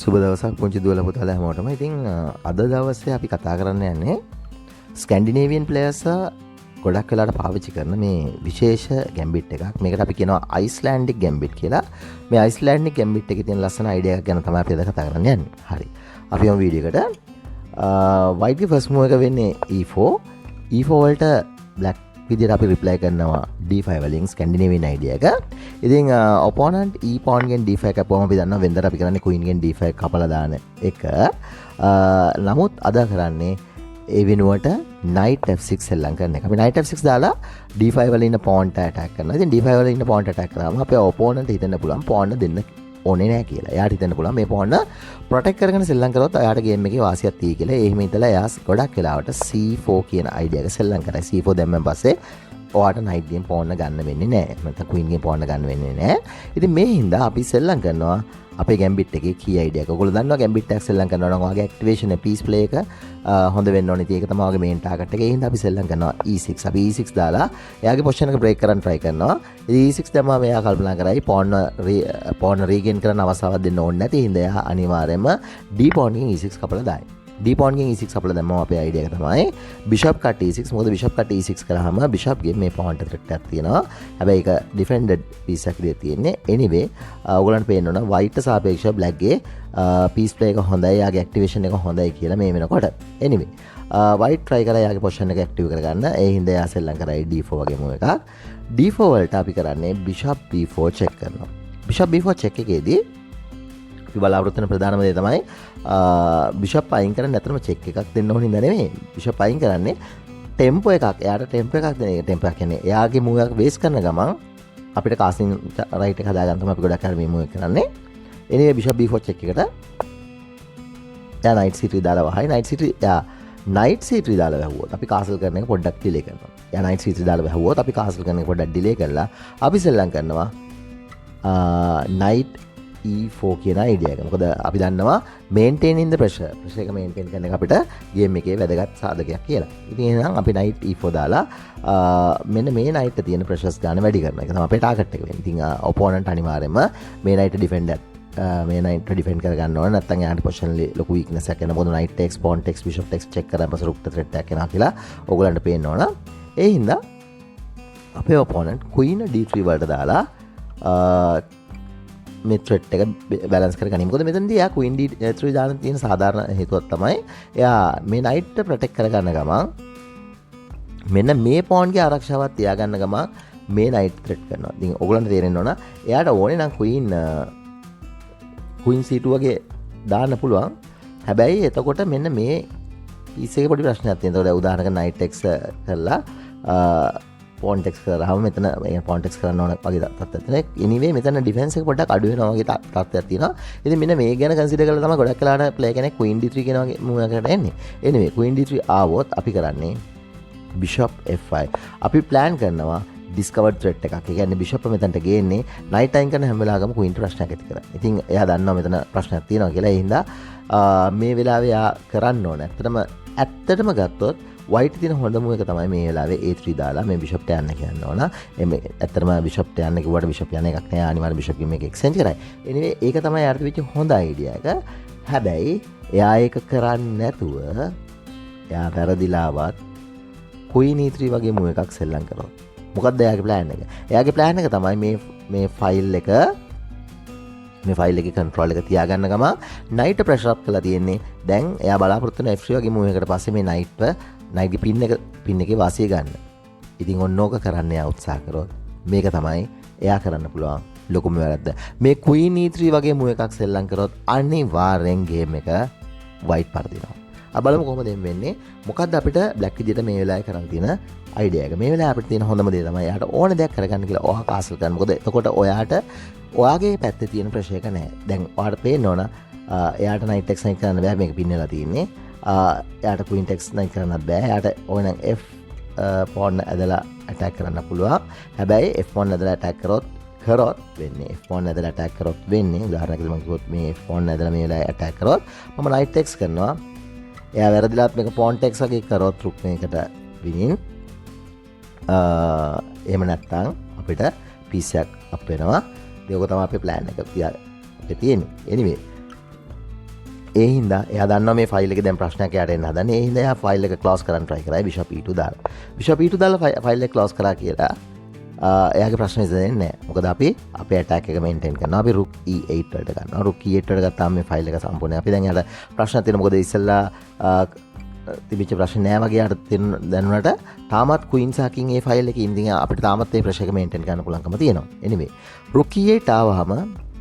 සුබ දවසක් පුංචි දුවලා පුතාලා හැමෝටම. ඉතින් අද දවසේ අපි කතා කරන්න යන්නේ ස්කැන්ඩිනේවියන් ප්ලේයර්ස් ගොඩක් වෙලාට පාවිච්චි කරන මේ විශේෂ ගැම්බිට් එකක්. මේකට අපි කියනවා අයිස්ලෑන්ඩික් ගැම්බිට් කියලා. මේ අයිස්ලෑන්ඩික් ගැම්බිට් එකේ තියෙන ලස්සන අයිඩියා එකක් ගැන තමයි අපි අද කතා කරන්න යන්නේ. හරි. අපි යමු වීඩියෝ එකට. white ෆස්ට් මූව් එක වෙන්නේ e4. e4 වලට black විදිහට අපි රිප්ලයි කරනවා d5 වලින් ස්කැන්ඩිනේවියන් අයිඩියා එක. ඉතින් ඔපොනන්ට් e pawn ගෙන් d5 කපුවම අපි දන්නවා වෙන්දට අපි කරන්නේ queen ගෙන් d5 කපලා දාන එක. නමුත් අද කරන්නේ ඒ වෙනුවට knight f6 සෙල්ලම් කරන එක. අපි knight f6 දාලා d5 වල ඉන්න pawn ට attack කරනවා. ඉතින් d5 වල ඉන්න pawn ට attack කරාම අපේ opponent හිතන්න පුළුවන් pawn දෙන්න ඕනේ නැහැ කියලා. එයාට හිතන්න පුළුවන් මේ pawn protect කරගෙන සෙල්ලම් කරොත් එයාට game එකේ වාසියක් තියෙයි කියලා. ඒ හිම ඉඳලා එයා ගොඩක් වෙලාවට c4 කියන idea එක සෙල්ලම් කරයි. c4 දැම්මන් පස්සේ ඔයාට knight ගෙන් pawn ගන්න වෙන්නේ නැහැ. නැත්නම් queen ගෙන් pawn ගන්න වෙන්නේ නැහැ. ඉතින් මේ හින්දා අපි සෙල්ලම් කරනවා අපේ ගැම්බිට් එකේ key idea එක. ඔයගොල්ලෝ දන්නවා ගැම්බිට් එක සෙල්ලම් කරනවා නම් ඔයාගේ activation piece play එක හොඳ වෙන්න ඕනේ. ඒක තමයි ඔයාගේ main target එක. ඒ හින්දා අපි සෙල්ලම් කරනවා e6. අපි e6 දාලා එයාගේ position එක break කරන්න try කරනවා. ඉතින් e6 දැම්මම එයා කල්පනා කරයි pawn regain කරන්න අවස්ථාවක් දෙන්න ඕනේ නැති හින්දා එයා අනිවාර්යයෙන්ම d pawn ගෙන් e6 කපලා දායි. d pawn ගෙන් e6 කපලා දැම්මම අපේ idea එක තමයි bishop cut e6. මොකද bishop cut e6 කරාම bishop ගෙන් මේ pawn එක threat එකක් තියෙනවා. හැබැයි ඒක defended piece එකක් විදිහට තියෙන්නේ. anyway ඔයගලන්ට පේන්න ඕන white සාපේක්ෂව black ගේ piece play එක හොඳයි, යාගේ activation එක හොඳයි කියලා මේ වෙනකොට. anyway white try කරලා යාගේ position එක active කරගන්න. ඒ හින්දා යා සෙල්ලම් කරයි d4 වගේ move එකක්. d4 වලට අපි කරන්නේ bishop b4 check කරනවා. bishop b4 check එකේදී බලාපොරොත්තු වෙන ප්‍රධානම දේ තමයි බිෂප් අයින් කරන්න ඇත්තටම චෙක් එකක් දෙන්න ඕන හින්දා නෙමෙයි. බිෂප් අයින් කරන්නේ ටෙම්පෝ එකක්. එයාට ටෙම්පෝ එකක් දෙන එක. ටෙම්පෝ එක කියන්නේ එයාගේ මූව් එකක් වේස් කරන ගමන් අපිට කාස්ටිං රයිට් එක හදාගන්න තමයි අපි ගොඩක් අර මේ මූව් එක කරන්නේ. එනිවේ බිෂප් b4 චෙක් එකට එයා knight c3 දාලා වහයි. knight c3 එයා knight c3 දාලා වැහුවොත් අපි කාසල් කරන එක පොඩ්ඩක් ඩිලේ කරනවා. එයා knight c3 දාලා වැහුවොත් අපි කාසල් කරන එක පොඩ්ඩක් ඩිලේ කරලා අපි සෙල්ලම් කරනවා knight e4 කියන idea එක. මොකද අපි දන්නවා maintaining the pressure එක maintain කරන එක අපිට game එකේ වැදගත් සාධකයක් කියලා. ඉතින් එහෙනම් අපි knight e4 දාලා මෙන්න මේ knight එක තියෙන pressures ගන්න වැඩි කරන එක තමයි අපේ target එක වෙන්නේ. ඉතින් opponent අනිවාර්යයෙන්ම මේ knight defend කර ගන්න ඕන. නැත්නම් යාට position ලොකු weakness එකක් එනවා. මොකද knight takes pawn takes bishop takes check කරාම පස්සේ rook threat එකක් එනවා කියලා ඕගොල්ලන්ට පේන්න ඕන. ඒ හින්දා අපේ opponent queen d3 වලට දාලා මේ threat එක balance කරගනිමු. මොකද මෙතනදී එයා queen d3 දාන තියෙන සාධාරණ හේතුවක් තමයි එයා මේ knight එක protect කරගන්න ගමන් මෙන්න මේ pawn ගේ ආරක්ෂාවත් තියාගන්න ගමන් මේ knight threat කරනවා. ඉතින් ඔයගොල්ලන්ට තේරෙන්න ඕන එයාට ඕනේ නම් queen c2 වගේ දාන්න පුළුවන්. හැබැයි එතකොට මෙන්න මේ piece එකේ පොඩි ප්‍රශ්නයක් තියෙනවා. ඒතකොට උදාහරණයක් knight x කරලා pawn tax කරාම මෙතන pawn tax කරන්න ඕන වගේ තත්ත්වයක් තියෙනවා. anyway මෙතන defense එක පොඩ්ඩක් අඩු වෙනවා වගේ තත්ත්වයක් තියෙනවා. ඉතින් මෙන්න මේ ගැන consider කරලා තමයි ගොඩක් වෙලාවට play කෙනෙක් queen d3 කියන වගේ move එකකට එන්නේ. anyway queen d3 ආවොත් අපි කරන්නේ bishop f5. අපි plan කරනවා discovered threat එකක්. ඒ කියන්නේ bishop මෙතනට ගේන්නේ knight අයින් කරන හැම වෙලාවකම queen ට ප්‍රශ්නයක් ඇති කරා. ඉතින් එයා දන්නවා මෙතන ප්‍රශ්නයක් තියෙනවා කියලා. ඒ හින්දා මේ වෙලාවේ එයා කරන්න ඕන. ඇත්තටම ගත්තොත් white තියෙන හොඳ move එක තමයි මේ වෙලාවේ a3 දාලා මේ bishop ට යන්න කියන්න ඕන. එමේ ඇත්තටම bishop ට යන්න කිව්වට bishop යන එකක් නෑ. අනිවාර්ය bishop මේක exchange කරයි. anyway ඒක තමයි යාට වෙච්ච හොඳ idea එක. හැබැයි එයා ඒක කරන්නේ නැතුව එයා වැරදිලාවත් queen e3 වගේ move එකක් සෙල්ලම් කරනවා. මොකක්ද එයාගේ plan එක? එයාගේ plan එක තමයි මේ file එකේ control එක තියාගන්න ගම knight pressure up කරලා තියෙන්නේ. දැන් එයා බලාපොරොත්තු වෙන f3 වගේ move එකකට පස්සේ මේ knight පින් එකේ වාසිය ගන්න. ඉතින් ඔන්න ඕක කරන්න එයා උත්සාහ කරොත් මේක තමයි එයා කරන්න පුළුවන් ලොකුම වැරද්ද. මේ queen e3 වගේ move එකක් සෙල්ලම් කරොත් අනිවාර්යෙන් game එක white පරදිනවා. බලමු කොහොමද වෙන්නේ. මොකද්ද අපිට black විදියට මේ වෙලාවේ කරන් තියෙන idea එක. මේ වෙලාවේ අපිට තියෙන හොඳම දේ තමයි එයාට ඕන දෙයක් කරගන්න කියලා ඔයා කාසල් කරන්න. මොකද එතකොට ඔයාගේ පැත්තේ තියෙන ප්‍රශ්න එක නැහැ. දැන් ඔයාට පේන්න ඕන එයාට knight x knight කරන්න බෑ. මේක පින්නලා තියෙන්නේ. එයාට queen x knight කරන්නත් බෑ. එයාට ඕනනම් f pawn ඇදලා attack කරන්න පුළුවන්. හැබැයි f pawn ඇදලා attack කරොත් වෙන්නේ f pawn ඇදලා attack කරොත් වෙන්නේ උදාහරණයකට මම කිව්වොත් මේ f pawn ඇදලා මේ වෙලාවේ attack කරොත් මම knight x කරනවා. එයා වැරදිලාත් මේක pawn tax වගේ කරොත් රුක් මේකට විනින් එහෙම නැත්නම් අපිට piece එකක් අප් වෙනවා. ඒක තමයි අපේ plan එක තියෙන්නේ. anyway ඒ හින්දා එයා දන්නවා මේ ෆයිල් එකේ දැන් ප්‍රශ්නයක් යාට එන්න හදන්නේ. ඒ හින්දා එයා ෆයිල් එක ක්ලෝස් කරන්න try කරා bishop e2 දාලා. bishop e2 දාලා ෆයිල් එක ක්ලෝස් කරා කියලා එයාගේ ප්‍රශ්න විසඳෙන්නේ නැහැ. මොකද අපි අපේ attack එක maintain කරනවා. අපි rook e8 වලට ගන්නවා. rook e8 වලට ගත්තාම මේ ෆයිල් එක සම්පූර්ණයි. අපි දැන් යාට ප්‍රශ්නයක් තියෙනවා. මොකද ඉස්සෙල්ලා තිබිච්ච ප්‍රශ්න නෑ වගේ යාට දැනුණට තාමත් queen සහ king ඒ ෆයිල් එකේ ඉඳන් අපිට තාමත් මේ ප්‍රශ්න එක maintain කරන්න පුළුවන්කම තියෙනවා. anyway rook e8 ආවහම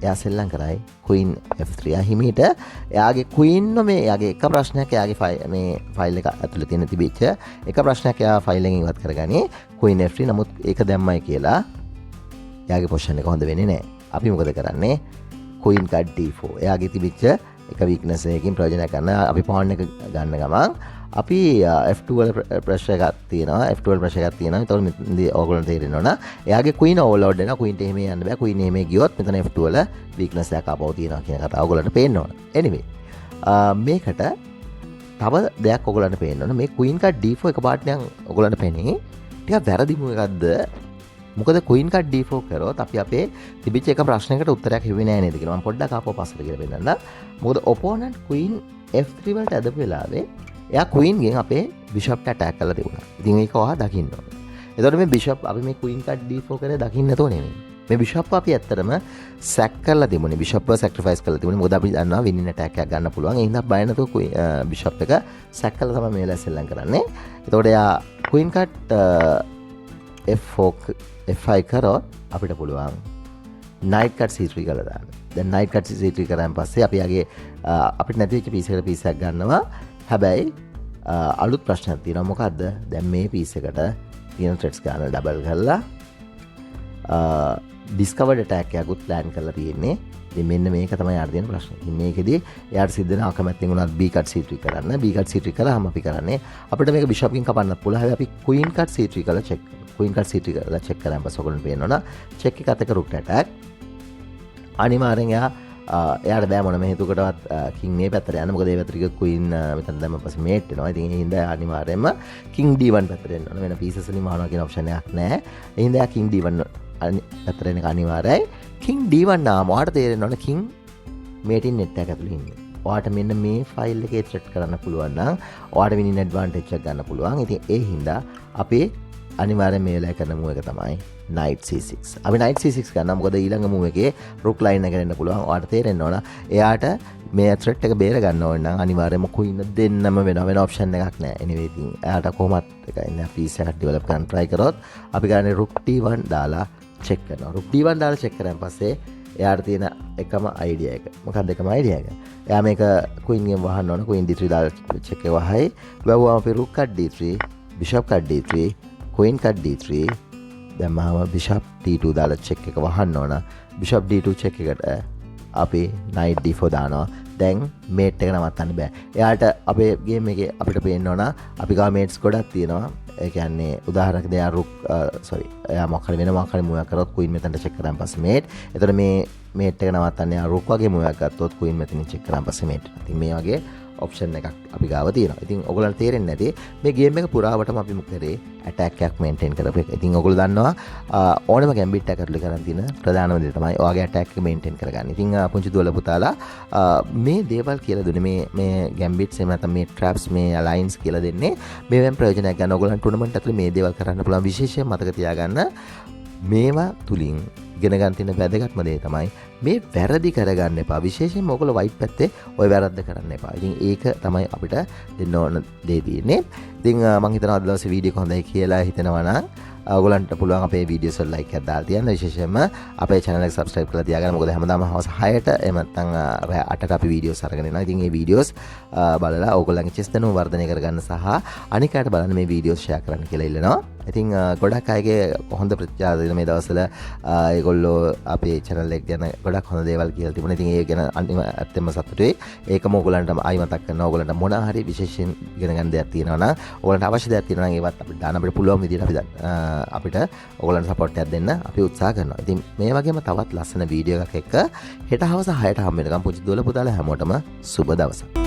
එයා සෙල්ලම් කරයි queen f3 හිමීට එයාගේ queen මේ එයාගේ එක ප්‍රශ්නයක් එයාගේ මේ ෆයිල් එක ඇතුළේ තියෙන තිබිච්ච එක ප්‍රශ්නයක් එයා ෆයිල් එකෙන් ඉවත් කරගන්නේ queen f3. නමුත් ඒක දැම්මයි කියලා එයාගේ පොසිෂන් එක හොඳ වෙන්නේ නැහැ. අපි මොකද කරන්නේ queen card d4 එයාගේ තිබිච්ච එක weakness එකකින් ප්‍රයෝජනයක් ගන්න අපි pawn එක ගන්න ගමන් අපි f2 වල ප්‍රෙෂර් එකක් තියෙනවා f2 වල ප්‍රෙෂර් එකක් තියෙනවා. ඒතකොට මෙතනදී ඕගොල්ලන්ට තේරෙන්න ඕන එයාගේ queen overload වෙනවා. queen එහෙම යන්න බෑ. queen එහෙම ගියොත් මෙතන f2 වල weakness එකක් ආපහු තියෙනවා කියන කතාව ඕගොල්ලන්ට පේන්න ඕන. anyway මේකට තව දෙයක් ඕගොල්ලන්ට පේන්න ඕන. මේ queen card d4 එකපාරට නම් ඕගොල්ලන්ට පේන්නේ ටිකක් වැරදි move එකක්ද? මොකද queen card d4 කරොත් අපි අපේ තිබිච්ච එක ප්‍රශ්නයකට උත්තරයක් හෙව්වේ නෑ නේද කියලා මම පොඩ්ඩක් ආපහු පස්සට කියලා පෙන්නන්න. මොකද opponent queen f3 වලට ඇදපු වෙලාවේ එයා queen ගෙන් අපේ bishop එක attack කරලා තිබුණා. ඉතින් ඒක ඔයා දකින්න ඕනේ. එතකොට මේ bishop අපි මේ queen card d4 කරේ දකින්න නැතෝ නෙමෙයි. මේ bishop අපි ඇත්තටම sack කරලා තිබුණේ. bishop එක sacrifice කරලා තිබුණේ. මොකද අපි දන්නවා winning attack එකක් ගන්න පුළුවන්. ඒ හින්දා බය නැතුව bishop එක sack කරලා තමයි මේ ලැස්සෙල්ලම් කරන්නේ. එතකොට එයා queen card f4 f5 කරොත් අපිට පුළුවන් knight card c3 කරලා දාන්න. දැන් knight card c3 කරාන් පස්සේ අපි යගේ අපිට නැති වෙච්ච piece එකට piece එකක් ගන්නවා. හැබැයි අලුත් ප්‍රශ්නයක් තියෙනවා. මොකද්ද? දැන් මේ piece එකට තියෙන threads ගන්න double කරලා discovered attack එකකුත් plan කරලා තියෙන්නේ. ඉතින් මෙන්න මේක තමයි යාට තියෙන ප්‍රශ්නේ. ඉතින් මේකෙදි යාට සිද්ධ වෙන අකමැත්තෙන් උනත් b card c3 කරන්න. b card c3 කරාම අපි කරන්නේ අපිට මේක bishop කින් කපන්නත් පුළුවන්. හැබැයි අපි queen card c3 කරලා check කරනවා. queen card c3 කරලා check කරාම පස්සේ ඔයගොල්ලන්ට පේනවා නා check එකත් එක rook attack. අනිවාර්යෙන් එයාට බෑ මොනම හේතුවකටවත් king මේ පැත්තට යන්න. මොකද ඒ පැත්තට ගිය queen මෙතන දැම්ම පස්සේ mate වෙනවා. ඉතින් ඒ හින්දා අනිවාර්යෙන්ම king d1 පැත්තට එන්න ඕන. වෙන pieces වලින් මහනවා කියන option එකක් නැහැ. ඒ හින්දා king d1 පැත්තට එන එක අනිවාර්යයි. king d1 නාම ඔයාට තේරෙන්න ඕන king mate in net එක ඇතුළේ ඉන්නේ. ඔයාට මෙන්න මේ ෆයිල් එකේ thread කරන්න පුළුවන් නම් ඔයාට winning advantage එකක් ගන්න පුළුවන්. ඉතින් ඒ හින්දා අපේ අනිවාර්යෙන් මේ වෙලාවේ කරන move එක තමයි knight c6. අපි knight c6 ගන්නවා. මොකද ඊළඟ move එකේ rook line එක එන්න පුළුවන්. ඔයාලට තේරෙන්න ඕන. එයාට මේ threat එක බේර ගන්න ඕන නම් අනිවාර්යයෙන්ම queen දෙන්නම වෙනවා. වෙන option එකක් නැහැ. anyway ඉතින් එයාට කොහොමත් එක ඉන්න piece එකක් develop කරන්න try කරොත් අපි කරන්නේ rook d1 දාලා check කරනවා. rook d1 දාලා check කරාන් පස්සේ එයාට තියෙන එකම idea එක. මොකක්ද එකම idea එක? එයා මේක queen ගෙන් වහන්න ඕන. queen d3 දාලා check එක වහයි. වැවුවාම අපි rook card d3, bishop card d3, queen card d3 දැම්මම bishop d2 දාලා check එක වහන්න ඕන. bishop d2 check එකට අපි knight d4 දානවා. දැන් mate එක නවත්තන්න බෑ. එයාට අපේ game එකේ අපිට පේන්න ඕන අපි ගාව mates ගොඩක් තියෙනවා. ඒ කියන්නේ උදාහරණයක් දෙයා rook එයා මොකක් හරි වෙන මොකක් හරි move එකක් කරොත් queen මෙතනට check කරාන් පස්සේ mate. එතකොට මේ mate එක නවත්තන්න එයා rook වගේ move එකක් ගත්තොත් queen මෙතනින් check කරාන් පස්සේ mate. ඉතින් මේ වගේ ඔප්ෂන් එකක් අපි ගාව තියෙනවා. ඉතින් ඔයගොල්ලන්ට තේරෙන්නේ නැති මේ ගේම් එක පුරාවටම අපි මොකද කරේ ඇටැක් එකක් මේන්ටේන් කරපු එක. ඉතින් ඔයගොල්ලෝ දන්නවා ඕනම ගැම්බිට් එකක් ඇතුළේ කරන් තියෙන ප්‍රධානම දේ තමයි ඔයාගේ ඇටැක් එක මේන්ටේන් කරගන්න. ඉතින් පුංචි දුවලා පුතාලා මේ දේවල් කියලා දුන්නේ මේ ගැම්බිට්ස් එහෙම නැත්නම් මේ ට්‍රැප්ස් මේ අලයින්ස් කියලා දෙන්නේ මේවෙන් ප්‍රයෝජනයක් ගන්න. ඔයගොල්ලන්ට ටූර්නමන්ට් ඇතුළේ මේ දේවල් කරන්න පුළුවන්. විශේෂයෙන් මතක තියාගන්න මේවා තුලින් ඉගෙන ගන්න තියෙන වැදගත්ම දේ තමයි මේ වැරදි කරගන්න එපා. විශේෂයෙන්ම ඔයගොල්ලෝ වයිට් පැත්තේ ওই වැරද්ද කරන්න එපා. ඉතින් ඒක තමයි අපිට දෙන්න ඕන දේ තියෙන්නේ. ඉතින් මම හිතනවා අද දවසේ වීඩියෝ එක හොඳයි කියලා හිතනවා නම් ඔයගොල්ලන්ට පුළුවන් අපේ වීඩියෝස් වල ලයික් එකක් දාලා තියන්න. විශේෂයෙන්ම අපේ channel එක subscribe කරලා තියාගන්න. මොකද හැමදාම හවස 6ට එහෙම නැත්නම් රෑ 8ට අපි වීඩියෝස් අරගෙන එනවා. ඉතින් මේ වීඩියෝස් බලලා ඔයගොල්ලන්ගේ chess දැනුම වර්ධනය කරගන්න සහ අනිකාට බලන්න මේ වීඩියෝස් share කරන්න කියලා ඉල්ලනවා. ඉතින් ගොඩක් අයගේ හොඳ ප්‍රතිචාර දෙන මේ දවස්වල ඒගොල්ලෝ අපේ channel එක ගැන ගොඩක් හොඳ දේවල් කියලා තිබුණා. ඉතින් ඒක ගැන ඇත්තෙන්ම සතුටුයි. ඒකම ඔයගොල්ලන්ට ආයි මතක් කරනවා. ඔයගොල්ලන්ට මොන හරි විශේෂයෙන් ඉගෙන ගන්න දෙයක් තියෙනවා නම් ඔයගොල්ලන්ට අවශ්‍ය දෙයක් තියෙනවා නම් ඒවත් අපිට දාන්න අපිට පුළුවන් විදිහට අපිට ඔයගොල්ලන්ට සපෝට් එකක් දෙන්න අපි උත්සාහ කරනවා. ඉතින් මේ වගේම තවත් ලස්සන වීඩියෝ එකක් එක්ක හෙට හවස 6ට හම්බ වෙනකම් පුංචි දුවලා පුතාලා හැමෝටම සුබ දවසක්.